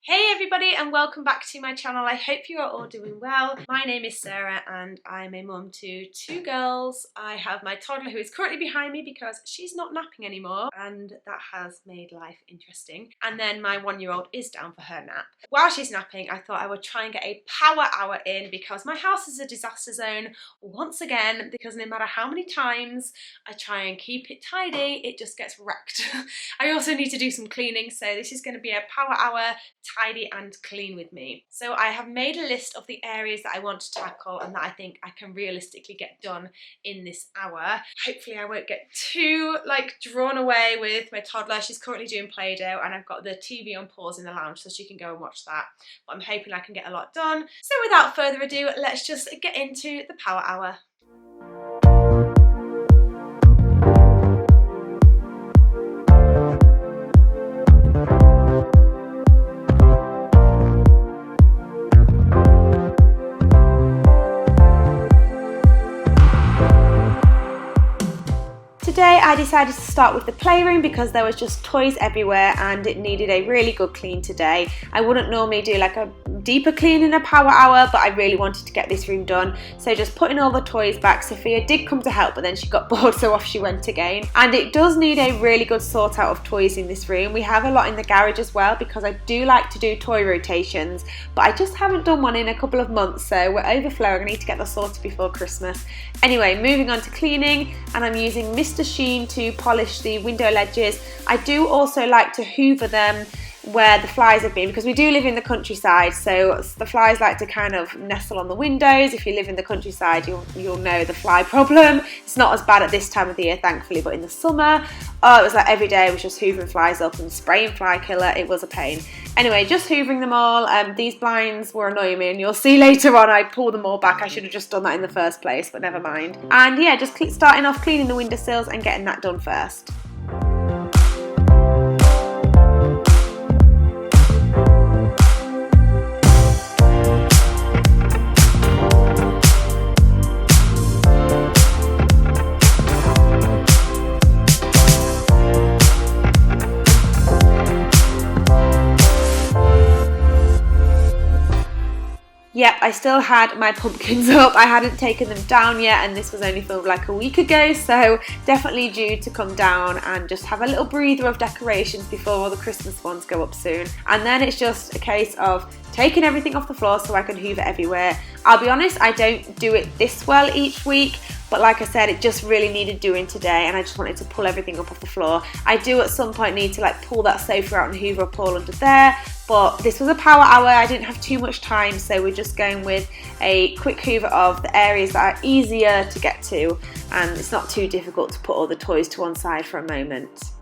Hey everybody and welcome back to my channel. I hope you are all doing well. My name is Sarah and I'm a mum to two girls. I have my toddler who is currently behind me because she's not napping anymore and that has made life interesting. And then my 1-year-old is down for her nap. While she's napping, I thought I would try and get a power hour in because my house is a disaster zone once again, because no matter how many times I try and keep it tidy, it just gets wrecked. I also need to do some cleaning, so this is going to be a power hour tidy and clean with me. So I have made a list of the areas that I want to tackle and that I think I can realistically get done in this hour. Hopefully I won't get too drawn away with my toddler. She's currently doing Play-Doh and I've got the TV on pause in the lounge so she can go and watch that. But I'm hoping I can get a lot done. So without further ado, let's just get into the power hour. Today I decided to start with the playroom because there was just toys everywhere and it needed a really good clean today. I wouldn't normally do like a deeper clean in a power hour, but I really wanted to get this room done. So just putting all the toys back. Sophia did come to help, but then she got bored, so off she went again. And it does need a really good sort out of toys in this room. We have a lot in the garage as well because I do like to do toy rotations, but I just haven't done one in a couple of months, so we're overflowing. I need to get that sorted before Christmas. Anyway, moving on to cleaning, and I'm using Mr. Sheen to polish the window ledges. I do also like to hoover them where the flies have been because we do live in the countryside, so the flies like to kind of nestle on the windows. If you live in the countryside, you'll know the fly problem. It's not as bad at this time of the year, thankfully, but in the summer, oh, it was like every day I was just hoovering flies up and spraying fly killer. It was a pain. Anyway, just hoovering them all. These blinds were annoying me and you'll see later on I pull them all back. I should have just done that in the first place, but never mind. And yeah, just starting off cleaning the windowsills and getting that done first. Yep, I still had my pumpkins up. I hadn't taken them down yet and this was only filmed like a week ago, so definitely due to come down and just have a little breather of decorations before all the Christmas ones go up soon. And then it's just a case of taking everything off the floor so I can hoover everywhere. I'll be honest, I don't do it this well each week, but like I said, it just really needed doing today and I just wanted to pull everything up off the floor. I do at some point need to pull that sofa out and hoover up all under there, but this was a power hour. I didn't have too much time, so we're just going with a quick hoover of the areas that are easier to get to and it's not too difficult to put all the toys to one side for a moment.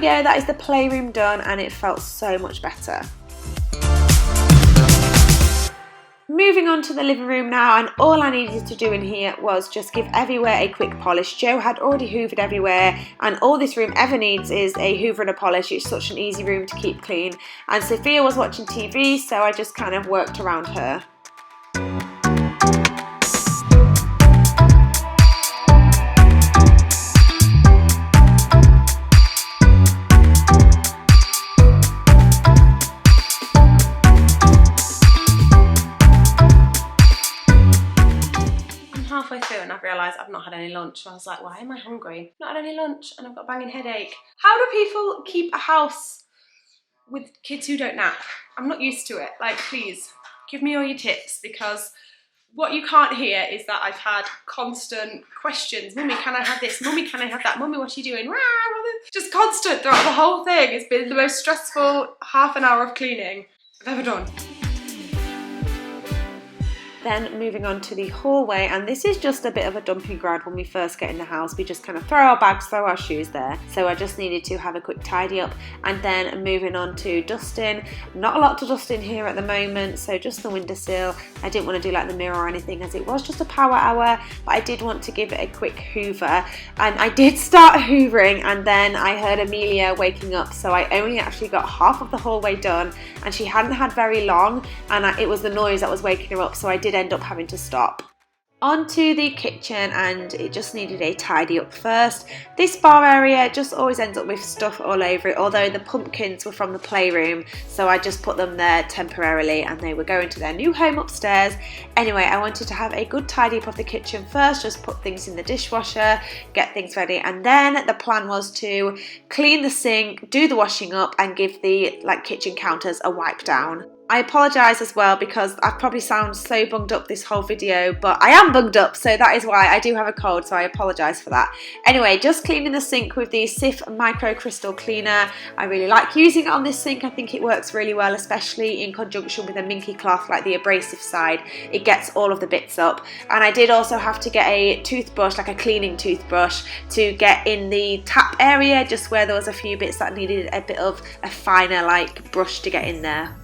That is the playroom done and it felt so much better. Moving on to the living room now, and all I needed to do in here was just give everywhere a quick polish. Joe had already hoovered everywhere and all this room ever needs is a hoover and a polish. It's such an easy room to keep clean, and Sophia was watching TV, so I just kind of worked around her. Halfway through and I've realised I've not had any lunch. So I was like, why am I hungry? Not had any lunch and I've got a banging headache. How do people keep a house with kids who don't nap? I'm not used to it. Please, give me all your tips, because what you can't hear is that I've had constant questions. Mummy, can I have this? Mummy, can I have that? Mummy, what are you doing? Just constant throughout the whole thing. It's been the most stressful half an hour of cleaning I've ever done. Then moving on to the hallway, and this is just a bit of a dumping ground when we first get in the house. We just kind of throw our bags, throw our shoes there. So I just needed to have a quick tidy up, and then moving on to dusting. Not a lot to dust in here at the moment, so just the windowsill. I didn't want to do like the mirror or anything as it was just a power hour, but I did want to give it a quick hoover. And I did start hoovering, and then I heard Amelia waking up, so I only actually got half of the hallway done, and she hadn't had very long, and it was the noise that was waking her up, so I did end up having to stop. Onto the kitchen, and it just needed a tidy up first. This bar area just always ends up with stuff all over it, although the pumpkins were from the playroom, so I just put them there temporarily and they were going to their new home upstairs. Anyway, I wanted to have a good tidy up of the kitchen first, just put things in the dishwasher, get things ready, and then the plan was to clean the sink, do the washing up, and give the kitchen counters a wipe down. I apologise as well because I probably sound so bunged up this whole video, but I am bunged up, so that is why. I do have a cold, so I apologise for that. Anyway, just cleaning the sink with the Cif Micro Crystal Cleaner. I really like using it on this sink. I think it works really well, especially in conjunction with a minky cloth like the abrasive side. It gets all of the bits up. And I did also have to get a toothbrush, like a cleaning toothbrush, to get in the tap area, just where there was a few bits that needed a bit of a finer brush to get in there.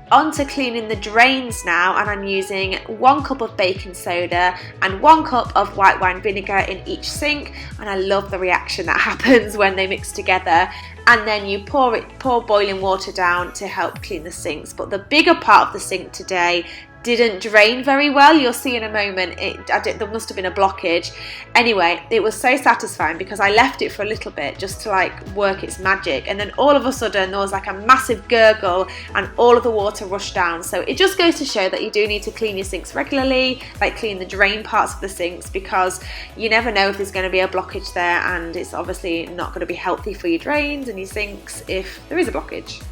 On to cleaning the drains now, and I'm using 1 cup of baking soda and 1 cup of white wine vinegar in each sink, and I love the reaction that happens when they mix together. And then you pour boiling water down to help clean the sinks. But the bigger part of the sink today didn't drain very well. You'll see in a moment, there must have been a blockage. Anyway, it was so satisfying because I left it for a little bit just to work its magic, and then all of a sudden there was a massive gurgle and all of the water rushed down. So it just goes to show that you do need to clean your sinks regularly, clean the drain parts of the sinks, because you never know if there's going to be a blockage there, and it's obviously not going to be healthy for your drains and your sinks if there is a blockage.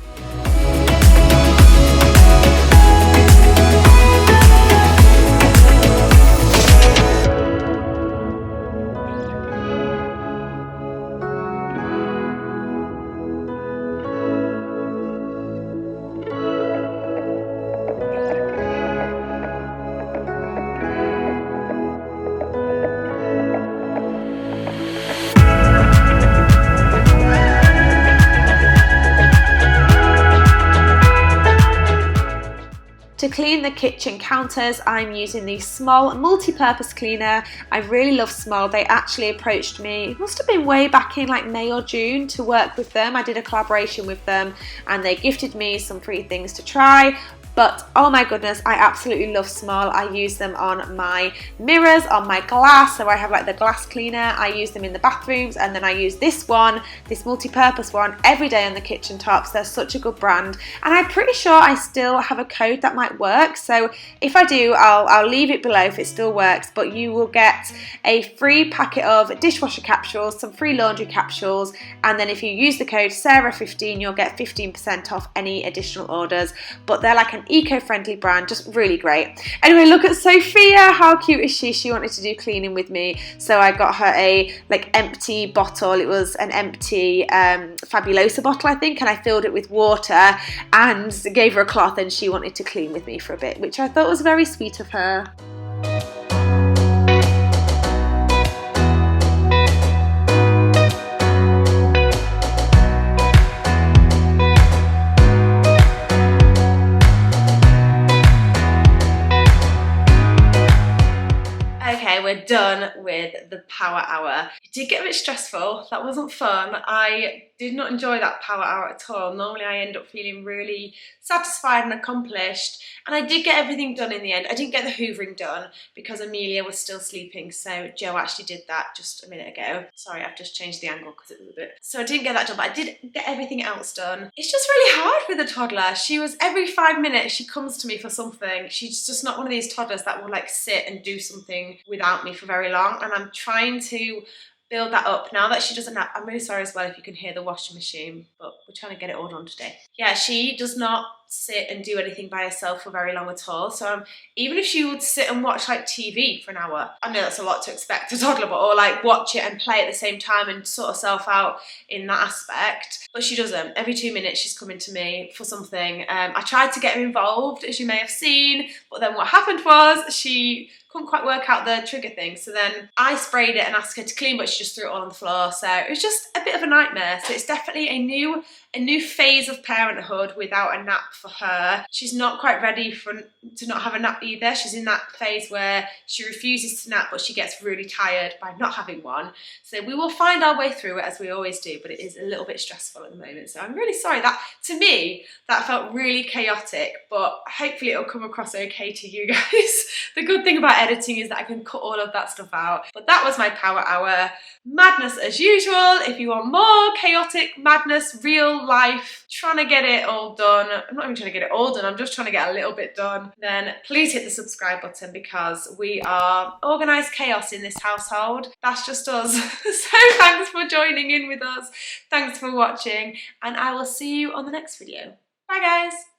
To clean the kitchen counters, I'm using the Small multi-purpose cleaner. I really love Small. They actually approached me, it must have been way back in May or June, to work with them. I did a collaboration with them and they gifted me some free things to try. But oh my goodness, I absolutely love Small. I use them on my mirrors, on my glass. So I have the glass cleaner. I use them in the bathrooms, and then I use this multi-purpose one every day on the kitchen tops. They're such a good brand. And I'm pretty sure I still have a code that might work. So if I do, I'll leave it below if it still works. But you will get a free packet of dishwasher capsules, some free laundry capsules. And then if you use the code Sarah15, you'll get 15% off any additional orders. But they're an eco-friendly brand, just really great. Anyway, look at Sophia. How cute is she? She wanted to do cleaning with me, so I got her a empty bottle. It was an empty Fabulosa bottle, I think, and I filled it with water and gave her a cloth, and she wanted to clean with me for a bit, which I thought was very sweet of her. Okay, we're done with the power hour. It did get a bit stressful. That wasn't fun. I did not enjoy that power hour at all. Normally I end up feeling really satisfied and accomplished, and I did get everything done in the end. I didn't get the hoovering done because Amelia was still sleeping, so Joe actually did that just a minute ago. Sorry, I've just changed the angle because it was a bit... So I didn't get that done, but I did get everything else done. It's just really hard with a toddler. She was, every 5 minutes she comes to me for something. She's just not one of these toddlers that will like sit and do something without me for very long, and I'm trying to build that up now that she doesn't have... I'm really sorry as well if you can hear the washing machine, but we're trying to get it all done today. Yeah, she does not sit and do anything by herself for very long at all. So even if she would sit and watch like TV for an hour, I know that's a lot to expect a toddler, but or like watch it and play at the same time and sort herself out in that aspect, but she doesn't. Every 2 minutes she's coming to me for something. I tried to get her involved, as you may have seen, but then what happened was she couldn't quite work out the trigger thing, so then I sprayed it and asked her to clean, but she just threw it all on the floor. So it was just a bit of a nightmare. So it's definitely a new phase of parenthood without a nap for her. She's not quite ready to not have a nap either. She's in that phase where she refuses to nap, but she gets really tired by not having one. So we will find our way through it as we always do, but it is a little bit stressful at the moment. So I'm really sorry. That, to me, that felt really chaotic, but hopefully it'll come across okay to you guys. The good thing about editing is that I can cut all of that stuff out. But that was my power hour. Madness as usual. If you want more chaotic madness, real life, trying to get it all done, I'm not even trying to get it all done, I'm just trying to get a little bit done, then please hit the subscribe button, because we are organised chaos in this household. That's just us. So thanks for joining in with us. Thanks for watching, and I will see you on the next video. Bye guys.